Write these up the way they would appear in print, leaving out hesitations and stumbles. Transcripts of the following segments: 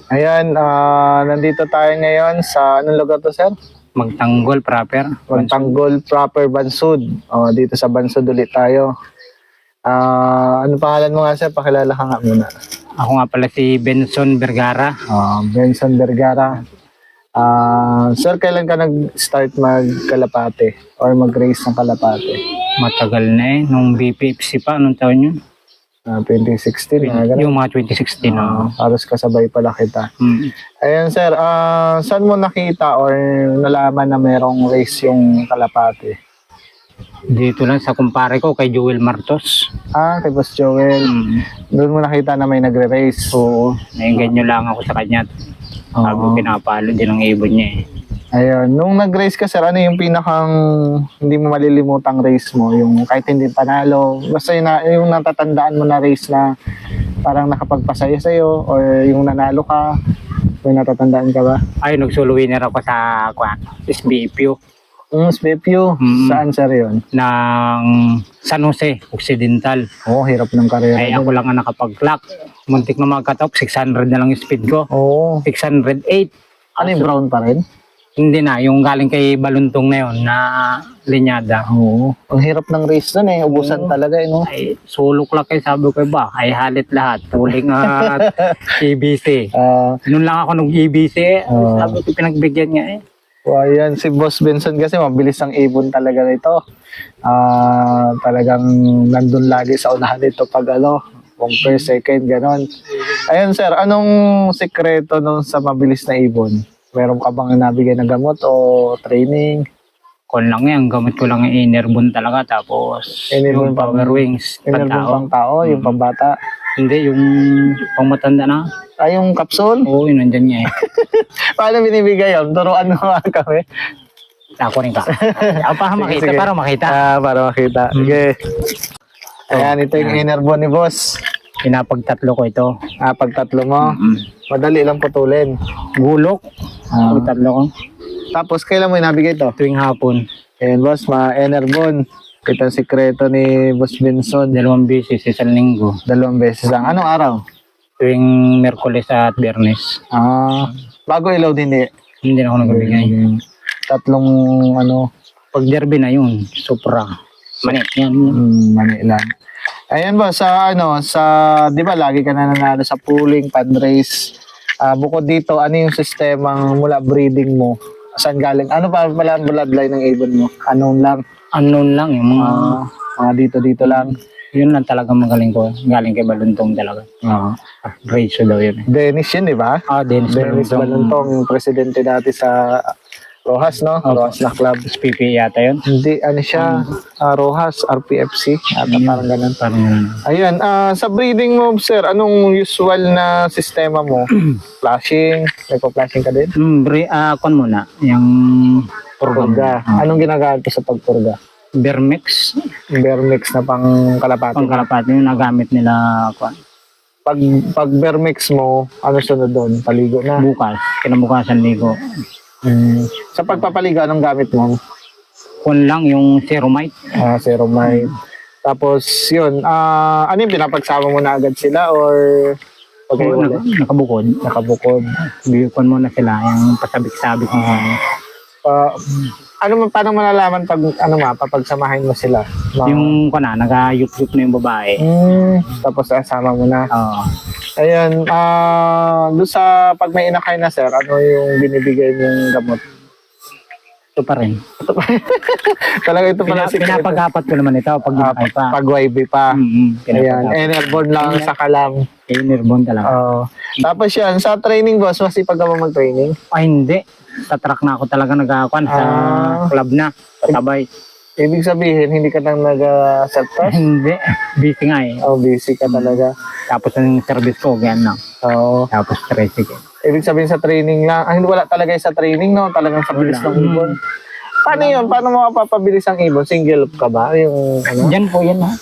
Ayan, nandito tayo ngayon sa anong lugar to, sir? Magtanggol proper. Magtanggol proper Bansud. Dito sa Bansud ulit tayo. Ano pangalan mo nga, sir? Pakilala ka nga muna. Ako nga pala si Benson Vergara. Benson Vergara. Sir, kailan ka nag-start mag-kalapate or mag-race ng kalapate? Matagal na nung BPFC pa, anong taon yun? 2016, ganun. Yung mga 2016. Halos kasabay pala kita. Ayan, sir, saan mo nakita or nalaman na merong race yung kalapate? Dito lang sa kumpare ko kay Joel Martos. Kay Boss Joel. Doon mo nakita na may nagre-race. Oo, nainganyo lang ako sa kanya. Sabi pinapalo din ang ibon niya eh. Ayun, nung nag-race ka, sir, ano yung pinakang hindi mo malilimutang race mo? Yung kahit hindi panalo, basta yung natatandaan mo na race na parang nakapagpasaya sa'yo or yung nanalo ka, may natatandaan ka ba? Ay, nag-solo winner ako sa SBPU. SBPU? Saan, sir, yun? Ng San Jose, Occidental. Hirap ng karera. Ay, ako lang ang nakapag-clock. Muntik na magkatop, 600 na lang yung speed ko. 608. Ano yung brown pa rin? Hindi na, yung galing kay Baluntong na yun, na linyada. Ang hirap ng race nun eh. Ubusan talaga eh, no? Ay, sulok lang kayo, sabi ko ba? Ay, halit lahat. Tuling at EBC. Noon lang ako nung EBC. Sabi ko, pinagbigyan nga eh. Ayan, si Boss Benson kasi mabilis ang ibon talaga nito. Talagang nandun lagi sa unahan nito pag kung per second, ganon. Ayun, sir, anong sekreto nung sa mabilis na ibon? Meron ka bang nabigay na gamot o training? Kon lang yan, gamit ko lang yung Enerbon talaga. Tapos Enerbon yung Power Wings. Enerbon pang tao, yung pambata. Hindi, yung pang matanda na. Yung capsule? Oo, yun, nandyan niya eh. Paano binibigay yun? Turuan mo nga kami. Ako rin ka. Para makita, Sige. para makita. Para makita. Sige. Ayan, ito yung Enerbon ni Boss. Pinapagtatlo ko ito. Pag tatlo mo, madali lang putulin. Gulok. Pagtatlo ko. Tapos, kailan mo inabigay ito? Tuwing hapon. Ayan, Boss, Enerbon. Ito ang sikreto ni Boss Benson. 2 beses, isang linggo. 2 beses lang. Anong araw? Tuwing Merkulis at Biyernes. Bago ilaw din eh. Hindi na ako nagbibigay. Tatlong Pag derby na yun, Supra. Manik yan. mani lang. Ayan ba, sa di ba lagi ka na nanalo sa pooling, fundraise. Bukod dito, ano yung sistemang mula breeding mo? Saan galing? Ano pa pala ang bloodline ng ibon mo? Unknown lang? Unknown lang yung mga Dito lang? yun lang talaga magaling ko. Galing kay Baluntong talaga. Ratio daw yun. Dennis yun, di ba? Dennis Dennis Baluntong, presidente dati sa Rojas, no? Rojas na club. SPP yata yun. Hindi, siya, Rojas, RPFC, parang ganun. Parang yun. Ayan, sa breeding mo, sir, anong usual na sistema mo? Flashing? Nagpa-flashing ka din? Kon muna. Yung Purga. Anong ginagamit sa pagpurga? Bermix. Bermix na pang kalapati. Pangkalapat yun, nagamit nila Pag bermix mo, ano sunod doon? Paligo na? bukas. Kinabukasan ligo. Sa pagpapaligo, anong gamit mo? Kon lang yung Ceromite. Ceromite. Tapos, yun, ano yung pinapagsama mo na agad sila or Nakabukod. nakabukod? Biyukon mo na sila. Yung pasabik-sabik mo. Paano malalaman pag papagsamahin mo sila? Yung nag-yup-yup na yung babae. Tapos asama mo na. Ayun. Doon sa pag may inakay na, sir, ano yung binibigay mong gamot? Ito pa rin. Talaga ito pala Pinapagapat ko naman ito pag ginakay pa. pag YB pa. Ayan, Enerbon lang sa kalam. Enerbon talaga. Tapos yan, sa training, boss, masipag ka ba mag-training? Hindi. Sa truck na ako talaga nagkakuan. Sa club na. Katabay. Ibig sabihin, hindi ka nang nag-self-test? Hindi. Busy nga eh. Busy ka talaga. Tapos ang service ko, ganyan na. Tapos tricycle. Ibig sabihin sa training lang. Hindi wala talaga sa training, no? Talagang sa bilis ng ibon. Paano yun? Paano mo mapapabilis ang ibon? Single ka ba? Yung Diyan po yan ha.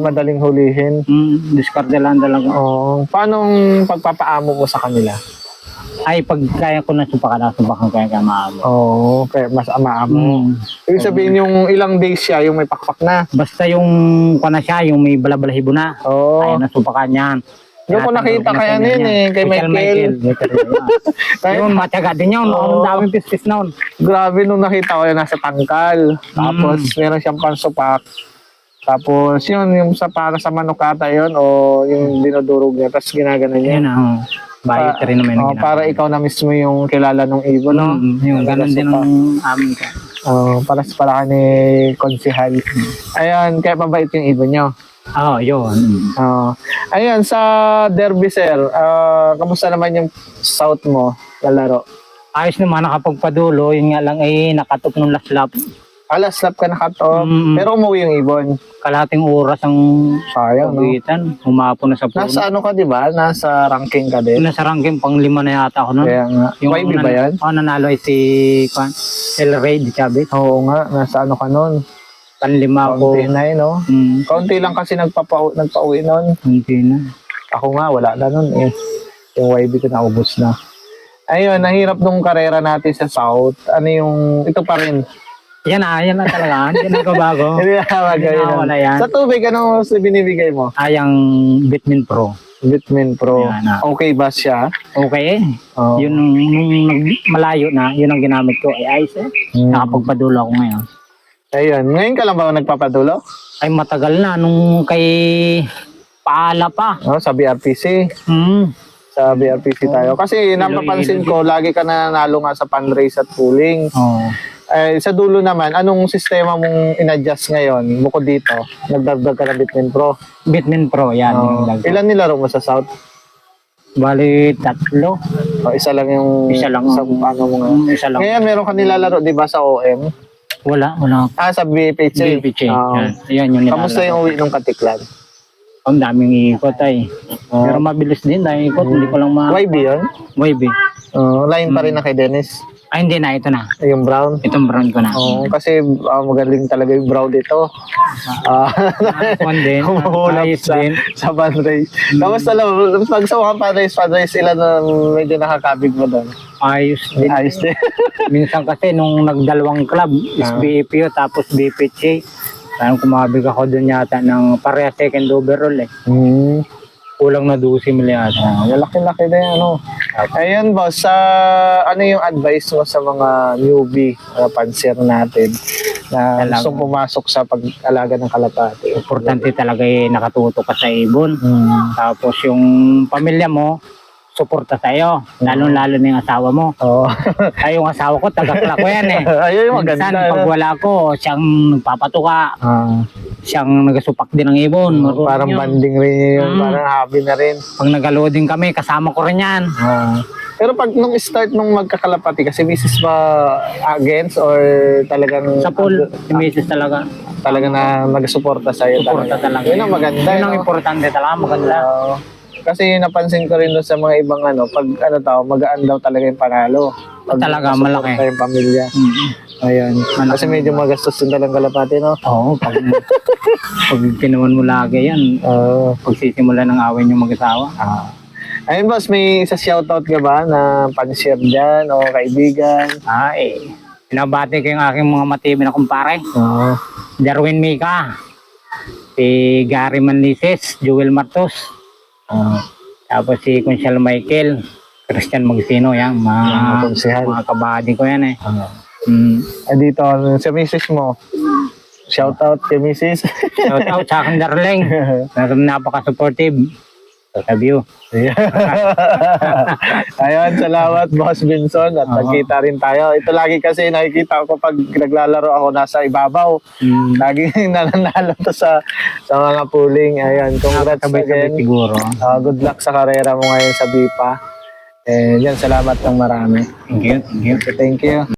madaling hulihin. Discard lang talaga. Paano pagpapaamo mo sa kanila? Ay, pag kaya ko na sumpakan kaya maamo. Kaya mas amaamo. Ibig sabihin yung ilang days siya, yung may pakpak na. Basta yung siya, yung may balabalahibo na. Kaya na sumpakan yan. Doon ko nakita kaya yun kay Michael. Yun, matyaga din yun. Ang daming pispis noon. Grabe nung nakita ko yun, nasa tangkal. Tapos meron siyang pansupak. Tapos yun, yung sa para sa manukata yun, o yung dinudurog niya, tapos ginagana niya. Yun ang bayot rin naman. Para ikaw na mismo yung kilala ng ibon, no? Yung ganun din ang amin ka. Para sa pala ni Konsihal. Ayun, kaya mabait yung ibon nyo. Yun. Ayun, sa derby, sir, kamusta naman yung south mo na laro? Ayos naman, nakapagpadulo. Yun nga lang ay nakatok nung last lap. Last lap ka nakato, pero umuwi yung ibon. Kalating oras ang Sayang, no? pagitan. Humapon na sa puno. Nasa ano ka, di ba? Nasa ranking ka din. Nasa ranking pang 5 na yata ako nun. Kaya nga. Yung YB ba yan? Nanalo ay si El Rey de Chavez. Oo nga, nasa ano ka nun? Panlima ako. Kaunti na no? Kaunti lang kasi nagpa-uwi nun. Hindi na. Ako nga, wala na nun eh. Yung YB ko naubos na. Ayun, nahirap nung karera natin sa South. Ano yung, ito pa rin. Yan na talaga. Hindi na bago. Hindi na wala yan. Sa tubig, ano binibigay mo? Yung Bitmin Pro. Bitmin Pro. Yan na. Okay ba siya? Okay. Yun, nung malayo na, yun ang ginamit ko. Ay, ayos eh. Nakapagpadulo ako ngayon. Ayun. Ngayon ka lang ba nagpapadulo? Ay, matagal na. Nung kay Paala pa. Sa BRPC. Sa BRPC tayo. Kasi napapansin ko, lagi ka nanalo nga sa fundraise at pooling. Sa dulo naman, anong sistema mong in-adjust ngayon? Bukod dito, nagdagdag ka ng Bitmin Pro. Bitmin Pro, yan. Ilan nilaro mo sa South? Bali, 3. Isa lang yung... Isa lang. Sa, ano mo nga. Isa lang. Ngayon, meron ka nilalaro, di ba, sa OM? Wala. Sa BPC. BPC. Yan yung nilalaro. Kamusta yung uwi ng Katiklan? Ang daming ikot ay. Pero mabilis din dahil ikot. Hindi ko lang YB yun? YB. Line pa rin na kay Dennis. Ay, hindi na. Ito na. Yung brown? Itong brown ko na. Kasi magaling talaga yung brown dito. Din. Humuhulap sa fundraise. Kamusta lang? Pag sa fundraise, ilan na medyo nakakabig mo doon? Ayos din. Ayos din. Minsan kasi nung nagdalawang club, SBPO tapos BPC, parang kumabig ako doon yata ng pareha second overall eh. Kulang na 12 million. Malaki-laki na yan, ano. Ayun, boss, ano yung advice mo sa mga newbie, panser natin, na gustong pumasok sa pag-alaga ng kalapati? Importante talaga nakatuto ka sa ibon. Tapos yung pamilya mo, suporta sa'yo. Lalo-lalo na yung asawa mo. Ay, yung asawa ko, taga-clock ko yan eh. Ayun, yung maganda. Minsan, pag wala ko, siyang nagpapatuka. Siyang nagasupak din ng ibon. Parang banding rin yun. Parang hobby na rin. Pag nag-loading kami, kasama ko rin yan. Pero pag nung start nung magkakalapati, kasi misis ba against or talagang... Sa pool, si Mrs. talaga. Talaga na nagsuporta sa'yo. Suporta talaga. Yun ang maganda. Yun ang importante talaga, maganda. Kasi napansin ko rin doon sa mga ibang pag magaan daw talaga yung panalo. Pag talaga, malaki. Yung pamilya. Ayun. Kasi medyo magastos din talagang kalapati, no? Oo, pag pinuwan mo lagi yan, pag sisimula ng awin yung mag-asawa. Ayun, boss, may isa shoutout ka ba na pan-share dyan o kaibigan? Pinabati ko yung aking mga matibay na kumpare. Darwin Mika, si Gary Manlises, Joel Martos, tapos si Consial Michael, Christian Magsino, yan, mga kabady ko yan eh. Dito, sa misis mo, shoutout kay misis. Shoutout sa aking darling, napaka-supportive. Love you. Ayun, salamat Boss Benson at nagkita rin tayo. Ito lagi kasi nakikita ko pag naglalaro ako nasa ibabaw. Lagi nananalo to sa mga pooling. Ayun, congrats again. Siguro. Good luck sa karera mo ngayon sa BIPA. Yan, salamat ng marami. Thank you. Thank you.